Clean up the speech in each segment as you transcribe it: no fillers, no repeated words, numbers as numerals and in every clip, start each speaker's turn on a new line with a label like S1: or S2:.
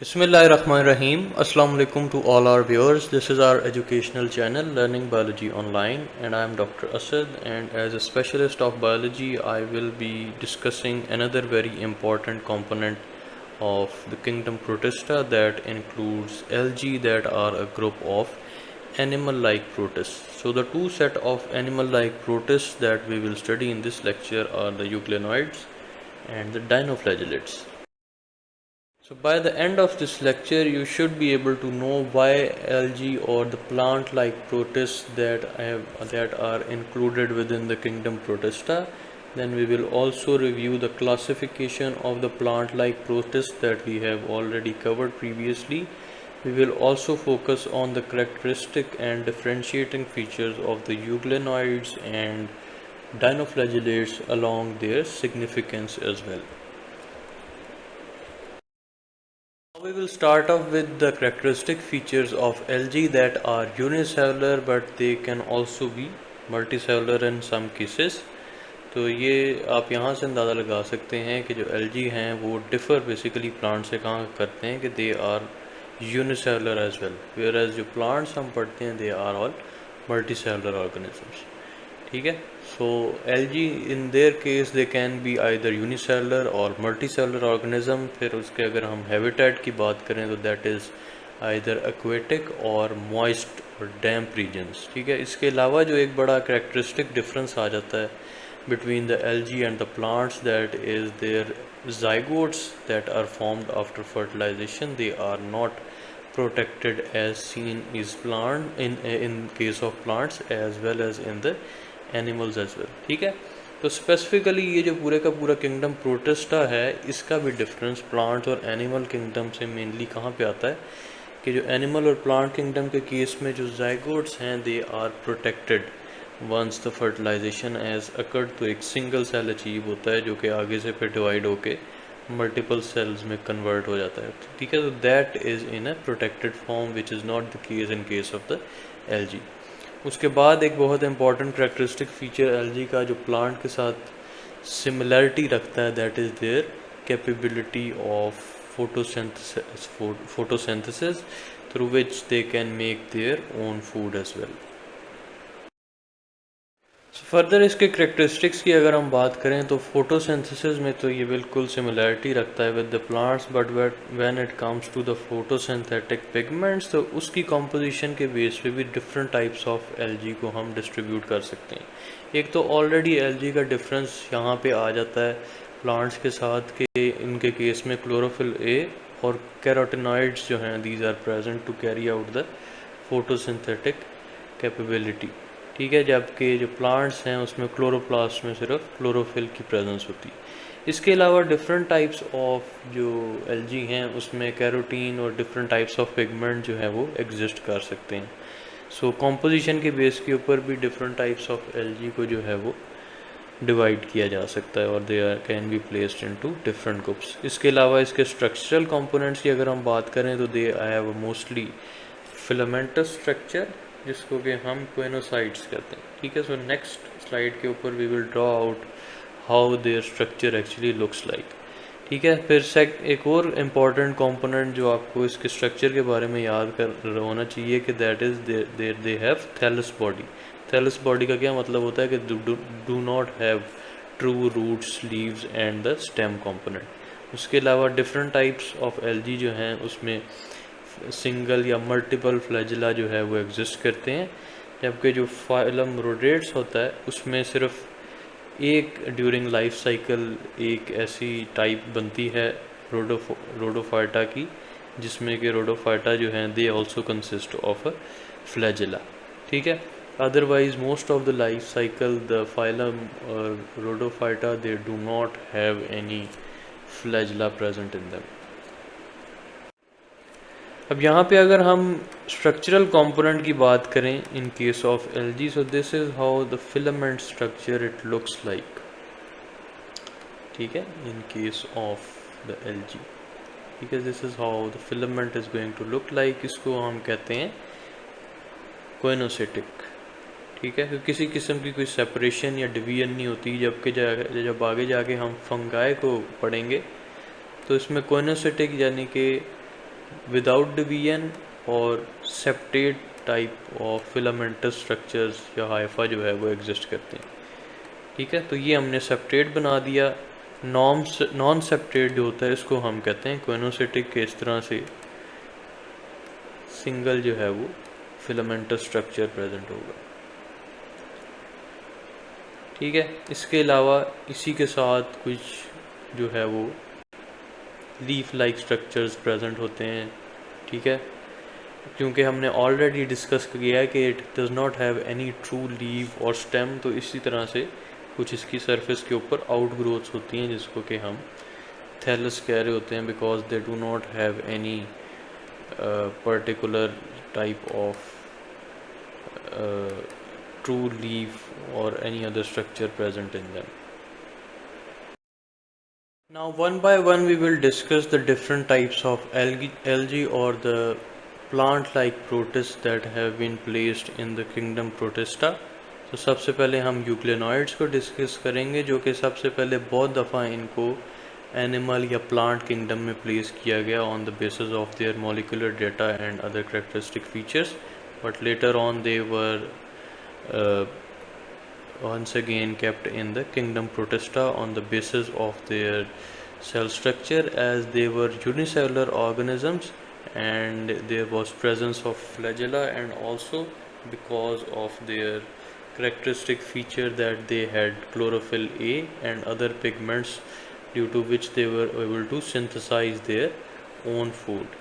S1: Bismillahirrahmanirrahim. Assalamu alaikum to all our viewers. This is our educational channel Learning Biology Online, and I am Dr. Asad, and as a specialist of biology I will be discussing another very important component of the kingdom Protista, that includes algae, that are a group of animal-like protists. So the two set of animal-like protists that we will study in this lecture are the euglenoids and the dinoflagellates. So by the end of this lecture you should be able to know why algae or the plant-like protists that are included within the kingdom Protista. Then we will also review the classification of the plant-like protists that we have already covered previously. We will also focus on the characteristic and differentiating features of the euglenoids and dinoflagellates along their significance as well. We will start off with the characteristic features of algae that are unicellular, but they can also be multicellular in some cases. तो ये आप यहाँ से अंदाज़ा लगा सकते हैं कि जो algae हैं वो differ basically plant से कहाँ करते हैं कि they are unicellular as well, whereas जो plants हम पढ़ते हैं they are all multicellular organisms. ठीक है. So algae in their case they can be either unicellular or multicellular organism. फिर उसके अगर हम habitat की बात करें तो that is either aquatic or moist or damp regions. ठीक है. इसके अलावा जो एक बड़ा characteristic difference आ जाता है between the algae and the plants, that is their zygotes that are formed after fertilization. They are not protected as seen in case of plants as well as in the animals as well. ठीक है. तो specifically ये जो पूरे का पूरा kingdom protista है इसका भी डिफरेंस प्लांट और एनिमल किंगडम से मेनली कहाँ पे आता है कि जो एनिमल और प्लांट किंगडम के केस में जो जाइगोट्स हैं they are protected once the fertilization as occurred. तो एक सिंगल सेल अचीव होता है जो कि आगे से फिर डिवाइड होके मल्टीपल सेल्स में कन्वर्ट हो जाता है. ठीक है. तो that is in a protected form which is not the case in case of the LG. उसके बाद एक बहुत इंपॉर्टेंट करेक्टरिस्टिक फीचर एलजी का जो प्लांट के साथ सिमिलरिटी रखता है that is their capability of photosynthesis through which they can make their own food as well. Further इसके करेक्टरिस्टिक्स की अगर हम बात करें तो फोटोसिंथेसिस में तो ये बिल्कुल सिमिलरिटी रखता है with the plants, but when it comes to the photosynthetic pigments तो उसकी कंपोजिशन के बेस पे भी डिफरेंट टाइप्स ऑफ एलजी को हम डिस्ट्रीब्यूट कर सकते हैं. एक तो ऑलरेडी एलजी का डिफरेंस यहाँ पे आ जाता है प्लांट्स के साथ कि इनके केस में क्लोरोफिल ए और कैरोटिनॉइड्स जो हैं these are present to carry out the photosynthetic capability. ठीक है. जबकि जो प्लांट्स हैं उसमें क्लोरोप्लास्ट में सिर्फ क्लोरोफिल की प्रेजेंस होती है. इसके अलावा डिफरेंट टाइप्स ऑफ जो एलजी हैं उसमें कैरोटीन और डिफरेंट टाइप्स ऑफ पिगमेंट जो है वो एग्जिस्ट कर सकते हैं. सो कंपोजिशन के बेस के ऊपर भी डिफरेंट टाइप्स ऑफ एलजी को जो है वो डिवाइड किया जा सकता है और they can be placed into different groups. इसके अलावा इसके स्ट्रक्चरल कंपोनेंट्स की अगर हम बात करें तो they have mostly filamentous structure जिसको कि हम कोइनोसाइट्स कहते हैं. ठीक है. सो नेक्स्ट स्लाइड के ऊपर we will draw out how their structure actually looks like. ठीक है. फिर एक और इम्पॉर्टेंट कंपोनेंट जो आपको इसके स्ट्रक्चर के बारे में याद कर होना चाहिए कि that is they have thallus body. Thallus body का क्या मतलब होता है कि do not have true roots, leaves and the stem component. उसके अलावा डिफरेंट टाइप्स ऑफ एलजी जो हैं उसमें सिंगल या मल्टीपल फ्लैजिला जो है वो एग्जिस्ट करते हैं. जबकि जो फाइलम रोडेट्स होता है उसमें सिर्फ एक ड्यूरिंग लाइफ साइकिल एक ऐसी टाइप बनती है रोडोफाइटा की जिसमें कि रोडोफाइटा जो हैं they also consist of a flagella. ठीक है. Otherwise most of the life cycle the phylum Rhodophyta they do not have any flagella present in them. अब यहाँ पे अगर हम स्ट्रक्चरल कंपोनेंट की बात करें in case of algae, so this is how the filament structure it looks like. ठीक है. In case of the algae. ठीक है. This is how the filament is going to look like. इसको हम कहते हैं कोइनोसिटिक. ठीक है. क्योंकि किसी किस्म की कोई सेपरेशन या डिवीजन नहीं होती. जब आगे जाके हम फंगाई को पढ़ेंगे तो इसमें कोइनोसिटिक यानी कि विदाउट डिवीजन और septate type of filamentous structures या हाइफा जो है वो एग्जिस्ट करते हैं। ठीक है, तो ये हमने सेप्टेट बना दिया। नॉन सेप्टेट जो होता है इसको हम कहते हैं कोइनोसिटिक के। इस तरह से सिंगल जो है वो फिलामेंटस स्ट्रक्चर प्रेजेंट होगा। ठीक है, इसके अलावा इसी के साथ कुछ जो है वो लीफ लाइक स्ट्रक्चर्स प्रेजेंट होते हैं। ठीक है, क्योंकि हमने ऑलरेडी डिस्कस किया है कि it does not have any true leave और स्टेम, तो इसी तरह से कुछ इसकी सरफेस के ऊपर आउट ग्रोथ्स होती हैं जिसको कि हम थैलस कह रहे होते हैं, because they do not have any particular type of true leaf or any other structure present in them. Now one by one we will discuss the different types of algae or the plant-like protists that have been placed in the kingdom Protista. तो सबसे पहले हम यूक्लिनॉइड्स को discuss करेंगे, जो कि सबसे पहले बहुत दफ़ा इनको एनिमल या प्लांट किंगडम में प्लेस किया गया on the basis of their molecular data and other characteristic features, but later on they were once again kept in the kingdom Protista on the basis of their cell structure, as they were unicellular organisms and there was presence of flagella, and also because of their characteristic feature that they had chlorophyll A and other pigments, due to which they were able to synthesize their own food.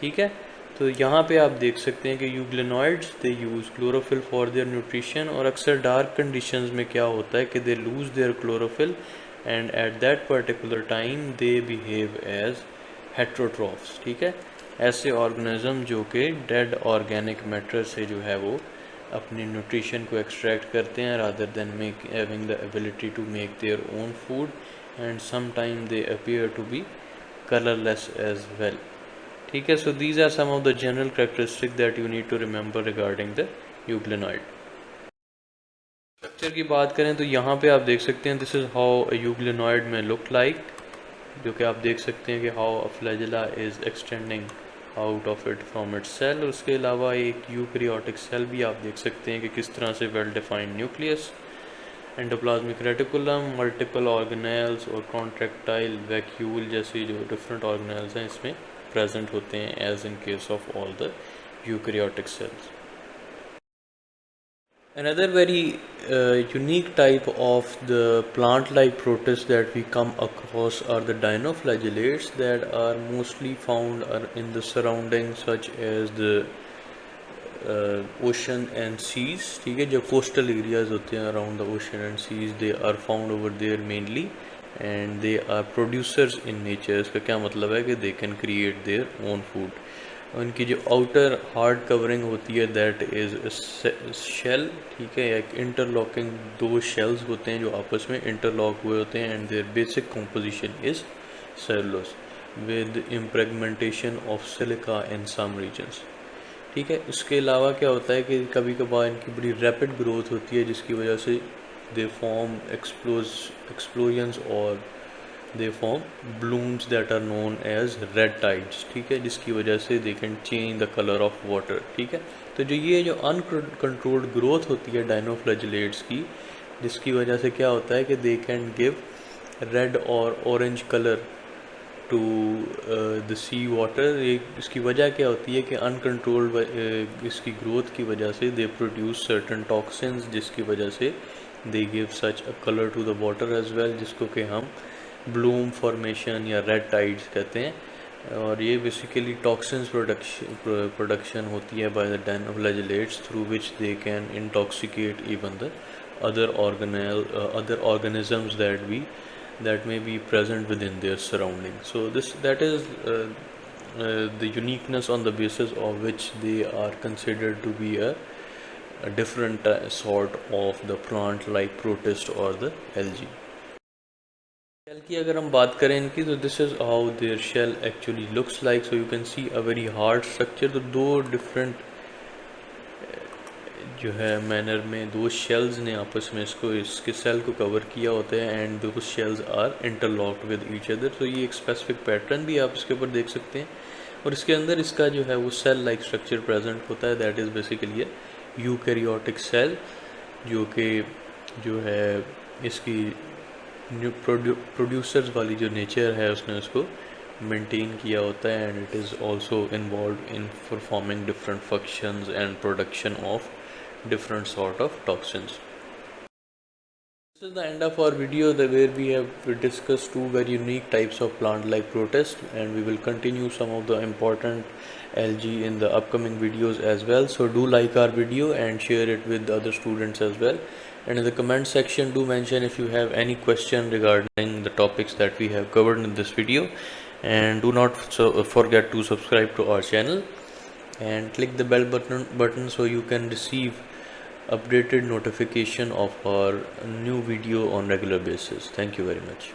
S1: ठीक है, तो यहाँ पे आप देख सकते हैं कि euglenoids they use chlorophyll for their nutrition, और अक्सर डार्क कंडीशंस में क्या होता है कि they lose their chlorophyll and at that particular time they behave as heterotrophs. ठीक है, ऐसे ऑर्गेनिज्म जो कि डेड ऑर्गेनिक मैटर से जो है वो अपनी न्यूट्रिशन को एक्सट्रैक्ट करते हैं rather than make having the ability to make their own food, and some time they appear to be colourless as well. ठीक है, so these are some of the general characteristic that you need to remember regarding the euglenoid. Structure की बात करें तो यहाँ पे आप देख सकते हैं this is how a euglenoid may look like, जो कि आप देख सकते हैं कि how a flagella is extending out of it from its cell. उसके अलावा एक यूकैरियोटिक सेल भी आप देख सकते हैं कि किस तरह से well defined nucleus, endoplasmic reticulum, multiple organelles और कॉन्ट्रैक्टाइल वैक्यूल जैसी जो डिफरेंट ऑर्गेनेल्स हैं इसमें present होते हैं, as in case of all the eukaryotic cells. Another very unique type of the plant-like protists that we come across are the dinoflagellates that are mostly found in the surroundings such as the ocean and seas. ठीक है, जो coastal areas होते हैं around the ocean and seas, they are found over there mainly, and they are producers in nature. इसका क्या मतलब है कि they can create their own food. उनकी जो आउटर हार्ड कवरिंग होती है दैट इज़ शेल। ठीक है, एक इंटरलॉकिंग दो शेल्स होते हैं जो आपस में इंटरलॉक हुए होते हैं, and their basic composition is cellulose with impregnation of silica in some regions. ठीक है, इसके अलावा क्या होता है कि कभी कभार इनकी बड़ी रैपिड ग्रोथ होती है जिसकी वजह से दे फॉर्म एक्सप्लोजन्स और they form blooms that are known as red tides. ठीक है, जिसकी वजह से they can change the colour of water. ठीक है, तो जो अनकंट्रोल्ड ग्रोथ होती है डायनोफ्लैजेलेट्स की, जिसकी वजह से क्या होता है कि दे कैन गिव रेड और orange colour to the sea water. इसकी वजह क्या होती है कि अनकंट्रोल्ड इसकी ग्रोथ की वजह से दे प्रोड्यूस सर्टन टॉक्सिन्स, जिसकी वजह से they give such a colour to the water as well, जिसको कि हम ब्लूम फॉर्मेशन या रेड टाइड्स कहते हैं। और ये बेसिकली टॉक्सिन्स प्रोडक्शन होती है by the dinoflagellates through which they can intoxicate even the other organisms that may be present within their surrounding. So that is the uniqueness on the basis of which they are considered to be a different sort of the plant-like protist or the algae. Shell की अगर हम बात करें इनकी, तो this is how their shell actually looks like. So you can see a very hard structure. तो दो different जो है मैनर में दो शेल्स ने आपस में इसके सेल को कवर किया होता है, and those shells are interlocked with each other. तो ये एक स्पेसिफिक पैटर्न भी आप इसके ऊपर देख सकते हैं। और इसके अंदर इसका जो है वो सेल लाइक स्ट्रक्चर प्रेजेंट होता है, that is basically eukaryotic cell, जो कि जो है इसकी न्यू प्रोड्यूसर्स वाली जो नेचर है उसने उसको मेंटेन किया होता है, and it is also involve in performing different functions and production of different sort of toxins. This is the end of our video where we have discussed two very unique types of plant like protists, and we will continue some of the important algae in the upcoming videos as well. So do like our video and share it with other students as well, and in the comment section do mention if you have any question regarding the topics that we have covered in this video, and do not forget to subscribe to our channel and click the bell button so you can receive updated notification of our new video on regular basis. Thank you very much.